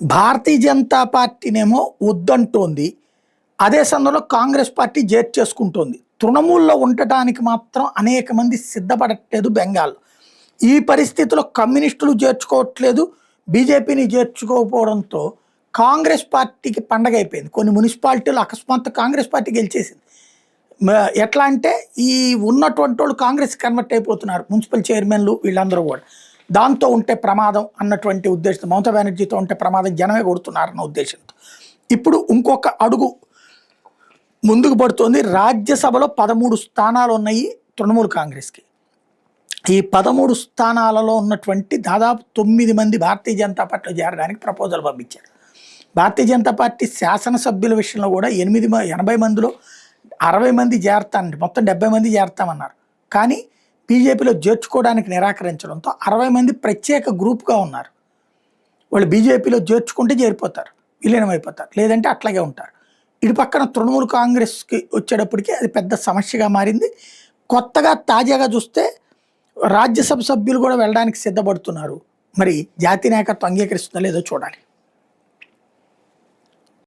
భారతీయ జనతా పార్టీనేమో వద్దంటోంది. అదే సమయంలో కాంగ్రెస్ పార్టీ చేసుకుంటోంది. తృణమూల్లో ఉండటానికి మాత్రం అనేక మంది సిద్ధపడట్లేదు బెంగాల్లో. ఈ పరిస్థితిలో కమ్యూనిస్టులు చేర్చుకోవట్లేదు, బీజేపీని చేర్చుకోకపోవడంతో కాంగ్రెస్ పార్టీకి పండగ అయిపోయింది. కొన్ని మున్సిపాలిటీలు అకస్మాత్తు కాంగ్రెస్ పార్టీ గెలిచేసింది. ఎట్లా అంటే ఈ ఉన్నటువంటి వాళ్ళు కాంగ్రెస్ కన్వర్ట్ అయిపోతున్నారు, మున్సిపల్ చైర్మన్లు వీళ్ళందరూ కూడా. దాంతో ఉంటే ప్రమాదం అన్నటువంటి ఉద్దేశంతో, మమతా బెనర్జీతో ఉంటే ప్రమాదం జనమే కొడుతున్నారన్న ఉద్దేశంతో ఇప్పుడు ఇంకొక అడుగు ముందుకు పడుతోంది. రాజ్యసభలో 13 స్థానాలు ఉన్నాయి తృణమూల్ కాంగ్రెస్కి. ఈ 13 స్థానాలలో ఉన్నటువంటి దాదాపు 9 మంది భారతీయ జనతా పార్టీలో చేరడానికి ప్రపోజల్ పంపించారు. భారతీయ జనతా పార్టీ శాసనసభ్యుల విషయంలో కూడా 80 మందిలో 60 మంది చేరతానండి, మొత్తం 70 మంది చేరతామన్నారు. కానీ బీజేపీలో చేర్చుకోవడానికి నిరాకరించడంతో 60 మంది ప్రత్యేక గ్రూప్గా ఉన్నారు. వాళ్ళు బీజేపీలో చేర్చుకుంటే చేరిపోతారు, విలీనమైపోతారు, లేదంటే అట్లాగే ఉంటారు. ఇటు పక్కన తృణమూల్ కాంగ్రెస్కి వచ్చేటప్పటికి అది పెద్ద సమస్యగా మారింది. కొత్తగా తాజాగా చూస్తే రాజ్యసభ సభ్యులు కూడా వెళ్ళడానికి సిద్ధపడుతున్నారు. మరి జాతీయ నాయకత్వం అంగీకరిస్తుందో లేదో చూడాలి.